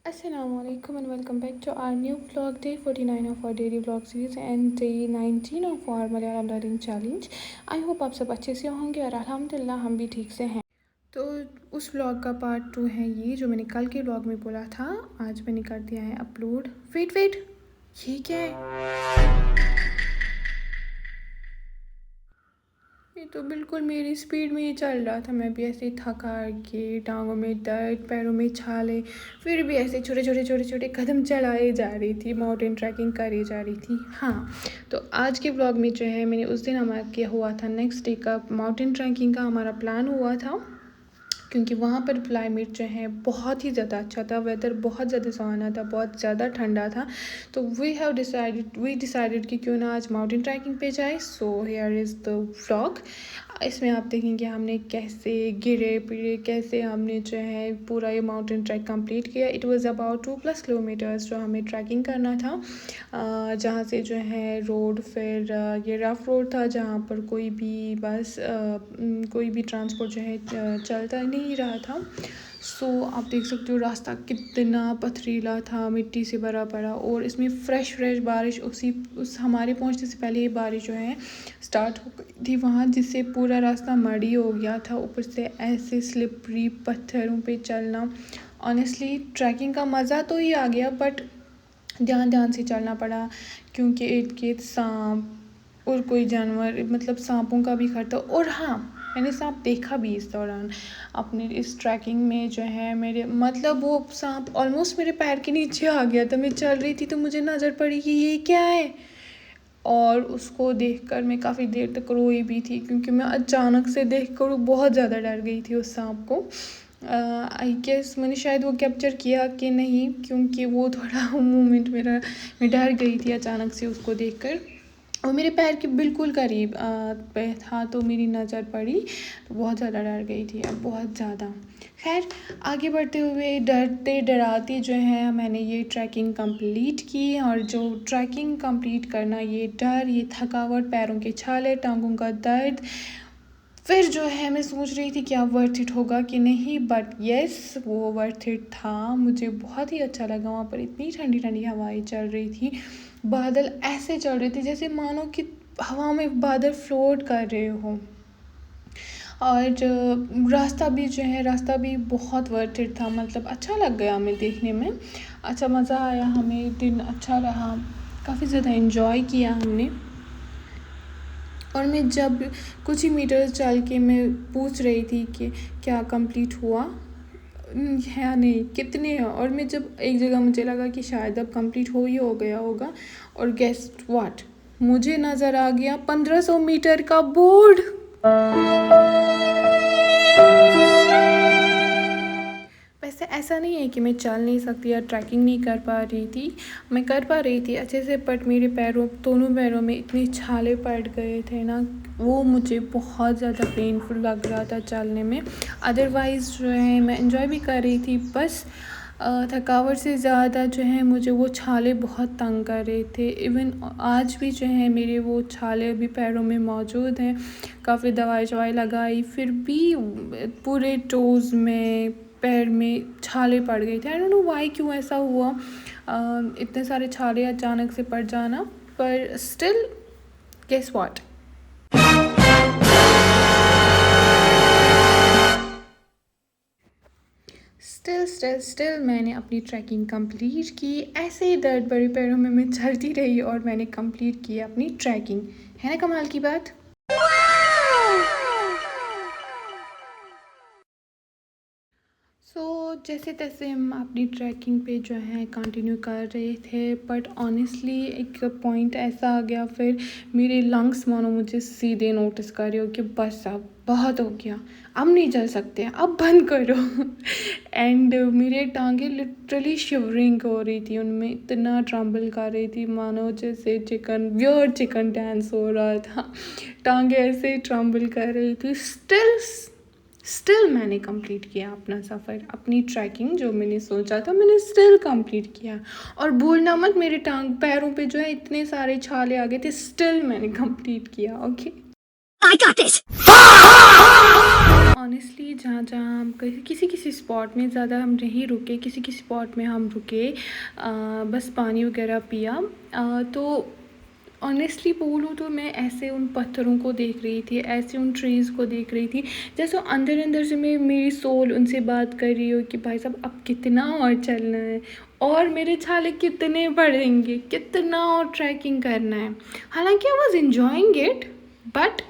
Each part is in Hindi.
Assalamualaikum and welcome back to our new vlog, day 49 of our daily vlog series and day 19 of our Malayalam learning challenge. I hope आप सब अच्छे से होंगे और अल्हम्दुलिल्लाह हम भी ठीक से हैं। तो उस व्लॉग का पार्ट 2 है ये, जो मैंने कल के व्लॉग में बोला था, आज मैंने कर दिया है अपलोड। वेट ये क्या है? ये तो बिल्कुल मेरी स्पीड में ही चल रहा था। मैं भी ऐसे थका के, टांगों में दर्द, पैरों में छाले, फिर भी ऐसे छोटे कदम चलाए जा रही थी, माउंटेन ट्रैकिंग करी जा रही थी। हाँ, तो आज के ब्लॉग में जो है, मैंने उस दिन हमारा किया हुआ था नेक्स्ट डे का माउंटेन ट्रैकिंग का हमारा प्लान हुआ था, क्योंकि वहाँ पर क्लाइमेट जो है बहुत ही ज़्यादा अच्छा था, वेदर बहुत ज़्यादा सुहाना था, बहुत ज़्यादा ठंडा था। तो वी डिसाइडेड कि क्यों ना आज माउंटेन ट्रैकिंग पे जाए। So here is the vlog. इसमें आप देखेंगे हमने कैसे गिरे पिरे, कैसे हमने जो है पूरा ये माउंटेन ट्रैक कंप्लीट किया। इट वाज़ अबाउट 2+ किलोमीटर्स जो हमें ट्रैकिंग करना था, जहाँ से जो है रोड, फिर ये रफ़ रोड था जहाँ पर कोई भी बस कोई भी ट्रांसपोर्ट जो है चलता नहीं रहा था। सो आप देख सकते हो रास्ता कितना पथरीला था, मिट्टी से भरा पड़ा, और इसमें फ्रेश बारिश उस हमारे पहुंचने से पहले ये बारिश जो है स्टार्ट हो गई थी वहाँ, जिससे पूरा रास्ता मडी हो गया था। ऊपर से ऐसे स्लिपरी पत्थरों पे चलना, ऑनेस्टली ट्रैकिंग का मज़ा तो ही आ गया, बट ध्यान से चलना पड़ा, क्योंकि इर्द गिर्द सांप और कोई जानवर, मतलब सांपों का भी खतरा। और हाँ, मैंने सांप देखा भी इस दौरान अपने इस ट्रैकिंग में जो है। मेरे मतलब वो सांप ऑलमोस्ट मेरे पैर के नीचे आ गया था। मैं चल रही थी तो मुझे नज़र पड़ी कि ये क्या है, और उसको देखकर मैं काफ़ी देर तक रोई भी थी, क्योंकि मैं अचानक से देखकर बहुत ज़्यादा डर गई थी उस सांप को। आई गेस मैंने शायद वो कैप्चर किया कि नहीं, क्योंकि वो थोड़ा मोमेंट मैं डर गई थी अचानक से उसको देखकर। वो मेरे पैर के बिल्कुल करीब पे था, तो मेरी नज़र पड़ी तो बहुत ज़्यादा डर गई थी, अब बहुत ज़्यादा। खैर, आगे बढ़ते हुए डरते डराते जो है मैंने ये ट्रैकिंग कंप्लीट की। और जो ट्रैकिंग कंप्लीट करना, ये डर, ये थकावट, पैरों के छाले, टांगों का दर्द, फिर जो है मैं सोच रही थी क्या वर्थ इट होगा कि नहीं, बट येस, वो वर्थ इट था। मुझे बहुत ही अच्छा लगा। वहाँ पर इतनी ठंडी ठंडी हवाएं चल रही थी, बादल ऐसे चल रहे थे जैसे मानो कि हवा में बादल फ्लोट कर रहे हो। और रास्ता भी बहुत वर्थ इट था, मतलब अच्छा लग गया हमें देखने में, अच्छा मज़ा आया हमें, दिन अच्छा रहा, काफ़ी ज़्यादा एंजॉय किया हमने। और मैं जब कुछ ही मीटर चल के मैं पूछ रही थी कि क्या कंप्लीट हुआ है नहीं, कितने हैं, और मैं जब एक जगह मुझे लगा कि शायद अब कंप्लीट हो गया होगा, और गेस व्हाट, मुझे नज़र आ गया 1500 मीटर का बोर्ड। वैसे ऐसा नहीं है कि मैं चल नहीं सकती या ट्रैकिंग नहीं कर पा रही थी, मैं कर पा रही थी अच्छे से, बट मेरे दोनों पैरों में इतने छाले पड़ गए थे ना, वो मुझे बहुत ज़्यादा पेनफुल लग रहा था चलने में। अदरवाइज़ जो है मैं एंजॉय भी कर रही थी, बस थकावट से ज़्यादा जो है मुझे वो छाले बहुत तंग कर रहे थे। इवन आज भी जो है मेरे वो छाले अभी पैरों में मौजूद हैं। काफ़ी दवाई लगाई, फिर भी पूरे टोज़ में, पैर में छाले पड़ गए थे। आई डोंट नो वाई, क्यों ऐसा हुआ, इतने सारे छाले अचानक से पड़ जाना, पर स्टिल गेस व्हाट, स्टिल मैंने अपनी ट्रैकिंग कंप्लीट की। ऐसे ही दर्द भरे पैरों में मैं चलती रही और मैंने कंप्लीट की अपनी ट्रैकिंग। है ना कमाल की बात। जैसे तैसे हम अपनी ट्रैकिंग पे जो है कंटिन्यू कर रहे थे, बट ऑनेस्टली एक पॉइंट ऐसा आ गया, फिर मेरे लंग्स मानो मुझे सीधे नोटिस कर रहे हो कि बस अब बहुत हो गया, अब नहीं चल सकते, अब बंद करो। एंड मेरे टांगे लिटरली शिवरिंग हो रही थी, उनमें इतना ट्रम्बल कर रही थी मानो जैसे चिकन डांस हो रहा था। टांगे ऐसे ट्रम्बल कर रही थी। स्टिल मैंने कंप्लीट किया अपना सफ़र, अपनी ट्रैकिंग जो मैंने सोचा था मैंने स्टिल कंप्लीट किया। और भूलना मत, मेरे पैरों पे जो है इतने सारे छाले आ गए थे, स्टिल मैंने कंप्लीट किया। Okay, I got it. Honestly जहाँ जहाँ हम किसी किसी स्पॉट में ज़्यादा हम नहीं रुके, किसी किसी स्पॉट में हम रुके, बस पानी वगैरह पिया। तो ऑनेस्टली बोलूँ तो मैं ऐसे उन पत्थरों को देख रही थी, ऐसे उन ट्रीज़ को देख रही थी, जैसे अंदर अंदर से मेरी सोल उनसे बात कर रही हो कि भाई साहब अब कितना और चलना है, और मेरे छाले कितने बढ़ेंगे, कितना और ट्रैकिंग करना है। हालांकि I was enjoying it, but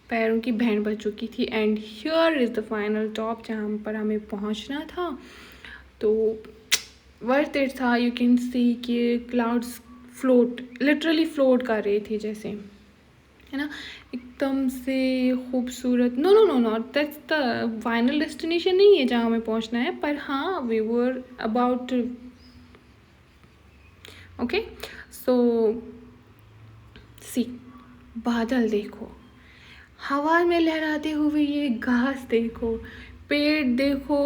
पैरों की बैंड बज चुकी थी। And here is the final top जहाँ पर हमें पहुँचना था। तो वर्थ इट था। यू कैन सी कि क्लाउड्स फ्लोट, लिटरली फ्लोट कर रही थी जैसे, है ना, एकदम से खूबसूरत। No no no not that's the final destination नहीं है जहाँ हमें पहुँचना है, पर हाँ we were about, okay. So see, बादल देखो, हवा में लहराते हुए ये घास देखो, पेड़ देखो।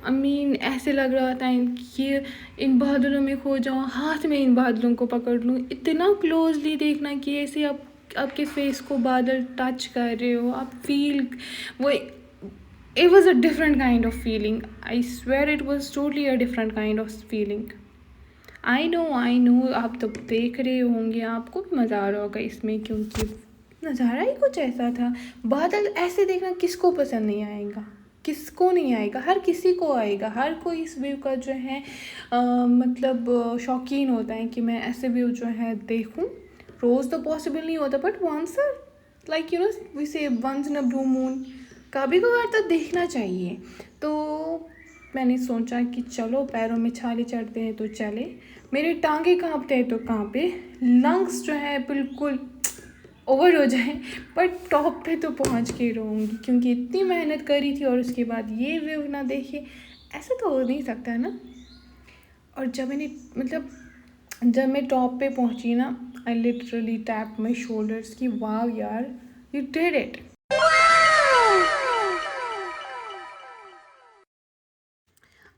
आई मीन ऐसे लग रहा था कि इन बादलों में खो जाऊँ, हाथ में इन बादलों को पकड़ लूँ। इतना क्लोजली देखना कि ऐसे आप आपके फेस को बादल टच कर रहे हो, आप फील वो, it was a different kind of feeling. I swear it was totally a different kind of feeling. I know आप तो देख रहे होंगे, आपको भी मज़ा आ रहा होगा इसमें, क्योंकि नज़ारा ही कुछ ऐसा था। बादल ऐसे देखना किसको पसंद नहीं आएगा, किसको नहीं आएगा, हर किसी को आएगा। हर कोई इस व्यू का जो है मतलब शौकीन होता है कि मैं ऐसे व्यू जो है देखूं। रोज़ तो पॉसिबल नहीं होता, but once, like you know we say once in a blue moon, कभी कभार तो देखना चाहिए। तो मैंने सोचा कि चलो पैरों में छाले चढ़ते हैं तो चले। मेरे टांगे कांपते हैं तो कांपे, लंग्स जो है बिल्कुल ओवर हो जाए, पर टॉप पे तो पहुंच के रहूँगी, क्योंकि इतनी मेहनत करी थी और उसके बाद ये व्यू ना देखे, ऐसा तो हो नहीं सकता ना। और जब मैंने मतलब जब मैं टॉप पे पहुंची ना, I literally tap my shoulders की वाव यार, यू डिड इट।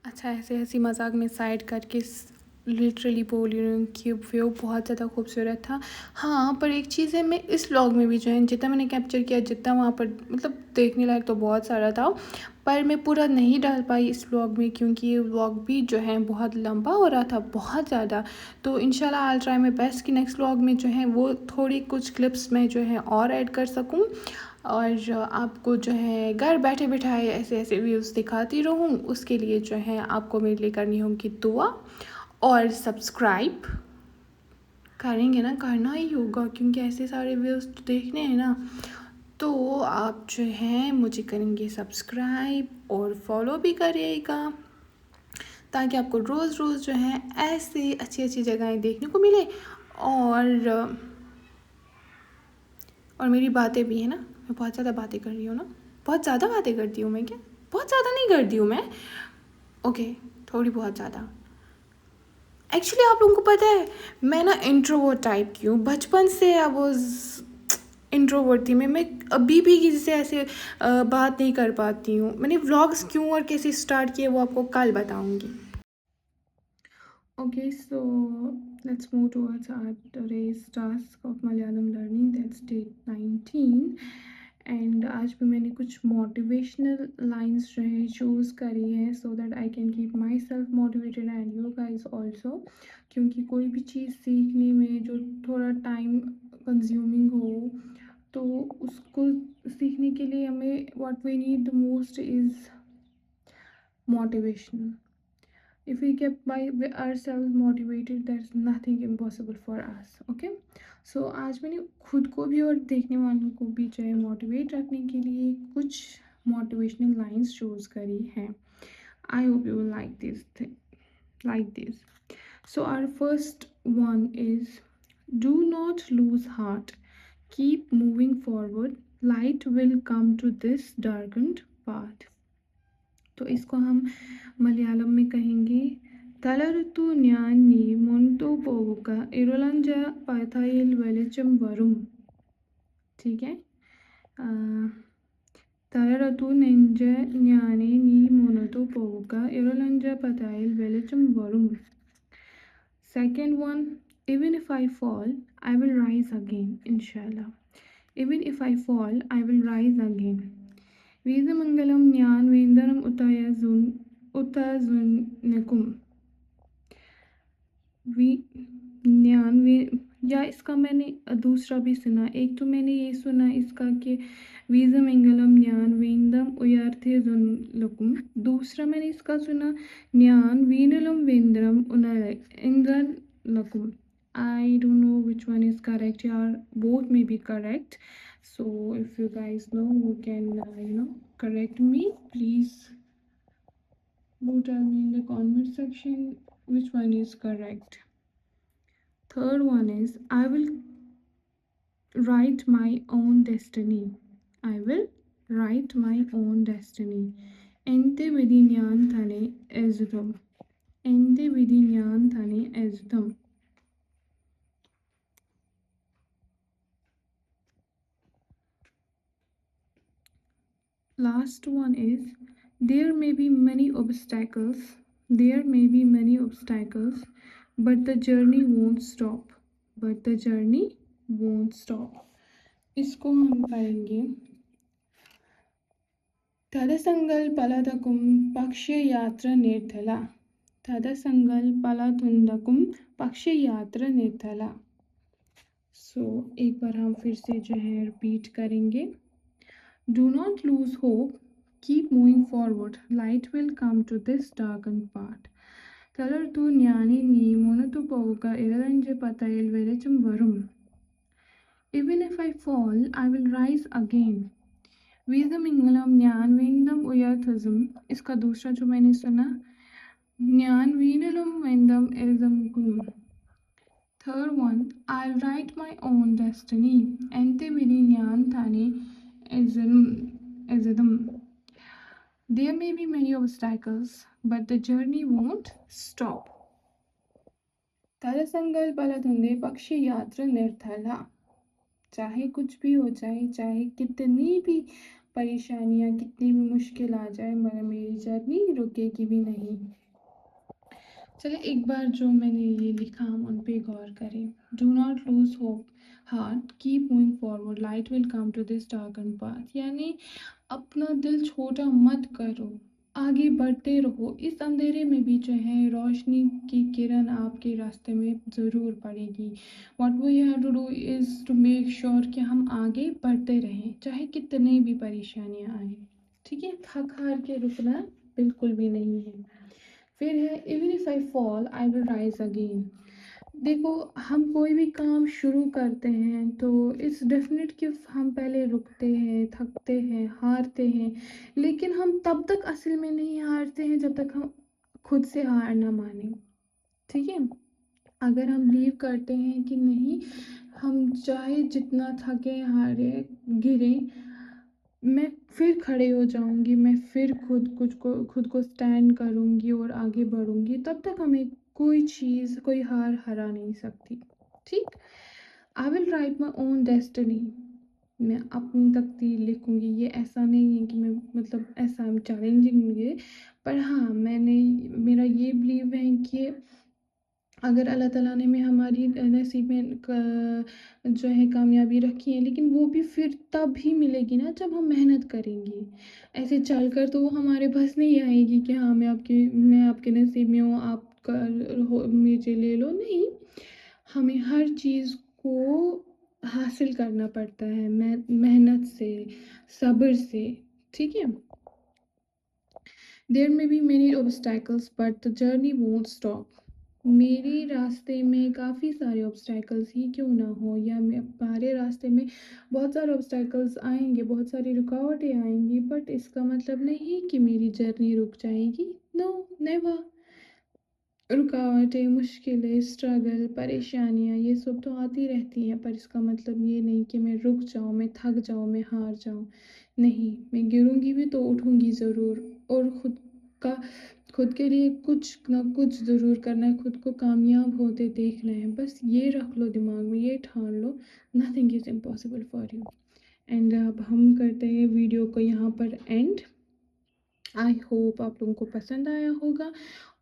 अच्छा, ऐसे हंसी मजाक में साइड करके लिटरली बोल रही हूँ कि व्यू बहुत ज़्यादा खूबसूरत था। हाँ, पर एक चीज़ है, मैं इस व्लॉग में भी जो है जितना मैंने कैप्चर किया, जितना वहाँ पर मतलब देखने लायक तो बहुत सारा था, पर मैं पूरा नहीं डाल पाई इस व्लॉग में, क्योंकि ये व्लॉग भी जो है बहुत लंबा हो रहा था, बहुत ज़्यादा। तो इंशाल्लाह आई ट्राई माई बेस्ट कि नेक्स्ट व्लॉग में जो है वो थोड़ी कुछ क्लिप्स में जो है और ऐड कर सकूँ, और आपको जो है घर बैठे बिठाए ऐसे ऐसे व्यूज़ दिखाती रहूँ। उसके लिए जो है आपको मेरे लिए करनी होगी दुआ, और सब्सक्राइब करेंगे ना, करना ही होगा, क्योंकि ऐसे सारे व्यूज़ तो देखने हैं ना। तो आप जो है मुझे करेंगे सब्सक्राइब और फॉलो भी करिएगा, ताकि आपको रोज़ रोज़ जो है ऐसी अच्छी अच्छी जगहें देखने को मिले। और मेरी बातें भी है ना, मैं बहुत ज़्यादा बातें कर रही हूँ ना, बहुत ज़्यादा बातें करती हूँ मैं क्या, बहुत ज़्यादा नहीं करती हूँ मैं, ओके, थोड़ी बहुत ज़्यादा। एक्चुअली आप लोगों को पता है मैं ना इंट्रोवर्ट टाइप की हूँ, बचपन से आई वॉज इंट्रोवर्ट थी मैं अभी भी किसी से ऐसे बात नहीं कर पाती हूँ। मैंने व्लॉग्स क्यों और कैसे स्टार्ट किए वो आपको कल बताऊँगी। Okay, so let's move towards our today's task of Malayalam learning, that's day 19. And आज भी मैंने कुछ मोटिवेशनल लाइंस जो है चूज़ करी है, so that I can keep my self motivated and you guys also. क्योंकि कोई भी चीज़ सीखने में जो थोड़ा टाइम कंज्यूमिंग हो, तो उसको सीखने के लिए हमें what we need the most is motivation. If we get by ourselves motivated, there's nothing impossible for us, okay? So आज मैंने खुद को भी और देखने वालों को भी जो है मोटिवेट रखने के लिए कुछ मोटिवेशनल लाइंस चूज करी हैं। I hope you will like this thing, like this. So our first one is, do not lose heart, keep moving forward, light will come to this darkened path. तो इसको हम मलयालम में कहेंगे, तलरुतु न्यानी मुंटो पोवुका इरोलंजा पाथाइल वेलिचम वरुम। ठीक है, तलरुतु नेंज न्याने नी मुनतो पोवुका इरोलंजा पाथाइल वेलिचम वरुम। Second one, even if I fall, I will rise again, inshallah. Even if I fall, I will rise again. वेदमंगलम ज्ञान वेंदरम उताजुनकुम वी ज्ञान वे या इसका मैंने दूसरा भी सुना। एक तो मैंने ये सुना इसका कि वीजमंगलम ज्ञान वेंदम उयर्थे जुनलकुम। दूसरा मैंने इसका सुना ज्ञान वीनलम वेंद्रम Indran लकुम। I don't know which one is correct. Yeah, both may be correct. So if you guys know, you can correct me. Please do tell me in the comment section which one is correct. Third one is I will write my own destiny. I will write my own destiny. Ente vidinyan thane ezdum. Ente vidinyan thane ezdum. Last one is there may be many obstacles. There may be many obstacles, but the journey won't stop. But the journey won't stop. इसको हम पढ़ेंगे। तदसंगल पलदकुम पक्षयात्र निर्धला। तदसंगल पलतुंदकुम पक्षयात्र निर्धला। सो एक बार हम फिर से जो है रिपीट करेंगे। Do not lose hope. Keep moving forward. Light will come to this darkened path. തളർത്തു ജ്ഞാനി നീ മുന്നോട്ടു പോവുക ഇടലഞ്ച് പതയിൽ വെളിച്ചം വരും. Even if I fall, I will rise again. वेदमंगलम ज्ञान वेंदम उयर्थजम। इसका दूसरा जो मैंने सुना ज्ञान वीनलम वेंदम एल्दम। Third one, I'll write my own destiny. Ente vidi ज्ञान थाने ezedum. There may be many obstacles, but the journey won't stop. तदसंगल पलतुंदे पक्षी यात्रा निर्थला। चाहे कुछ भी हो जाए, चाहे कितनी भी परेशानियां, कितनी भी मुश्किल आ जाए, मगर मेरी जर्नी रुकेगी भी नहीं। चले एक बार जो मैंने ये लिखा हम उन पे गौर करें। Do not lose hope, heart keep moving forward, light will come to this darken path. यानी अपना दिल छोटा मत करो, आगे बढ़ते रहो। इस अंधेरे में भी जो है रोशनी की किरण आपके रास्ते में ज़रूर पड़ेगी। What we have to do is to make sure कि हम आगे बढ़ते रहें, चाहे कितनी भी परेशानियां आए। ठीक है, थक हार के रुकना बिल्कुल भी नहीं है। फिर है even if I fall I will rise again. देखो, हम कोई भी काम शुरू करते हैं तो इट्स डेफिनेट कि हम पहले रुकते हैं, थकते हैं, हारते हैं, लेकिन हम तब तक असल में नहीं हारते हैं जब तक हम खुद से हार ना माने। ठीक है, अगर हम लीव करते हैं कि नहीं, हम चाहे जितना थके, हारे, गिरे, मैं फिर खड़े हो जाऊंगी, मैं फिर खुद को स्टैंड करूंगी और आगे बढ़ूंगी, तब तक हमें कोई चीज़, कोई हार हरा नहीं सकती। ठीक, I will write my own destiny. मैं अपनी तकदीर लिखूंगी। ये ऐसा नहीं है कि मैं मतलब ऐसा हम चैलेंजिंग मुझे, पर हाँ मेरा ये बिलीव है कि अगर अल्लाह ताला ने में हमारी नसीब में जो है कामयाबी रखी है, लेकिन वो भी फिर तब ही मिलेगी ना जब हम मेहनत करेंगे। ऐसे चल कर तो वो हमारे बस नहीं आएगी कि हाँ मैं आपके नसीब में हूँ, आप मुझे ले लो। नहीं, हमें हर चीज़ को हासिल करना पड़ता है मेहनत से, सब्र से। ठीक है, देयर में be many obstacles but the journey won't stop. मेरे रास्ते में काफ़ी सारे ऑब्स्टैकल्स ही क्यों ना हो, या हमारे रास्ते में बहुत सारे ऑब्स्टैकल्स आएंगे, बहुत सारी रुकावटें आएंगी, बट इसका मतलब नहीं कि मेरी जर्नी रुक जाएगी। No, never. रुकावटें, मुश्किलें, स्ट्रगल, परेशानियाँ, ये सब तो आती रहती हैं, पर इसका मतलब ये नहीं कि मैं रुक जाऊँ, मैं थक जाऊँ, मैं हार जाऊँ। नहीं, मैं गिरूँगी भी तो उठूँगी ज़रूर, और खुद के लिए कुछ ना कुछ ज़रूर करना है, खुद को कामयाब होते देखना है। बस ये रख लो दिमाग में, ये ठान लो, nothing is impossible for you. And अब हम करते हैं वीडियो को यहाँ पर एंड। आई होप आप लोगों को पसंद आया होगा,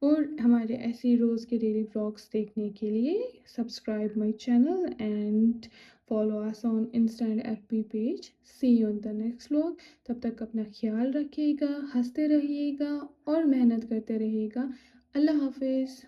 और हमारे ऐसे रोज़ के डेली व्लॉग्स देखने के लिए subscribe my channel and follow us on insta and FB page. See you in the next vlog. तब तक अपना ख्याल रखिएगा, हंसते रहिएगा और मेहनत करते रहिएगा। अल्लाह हाफिज़।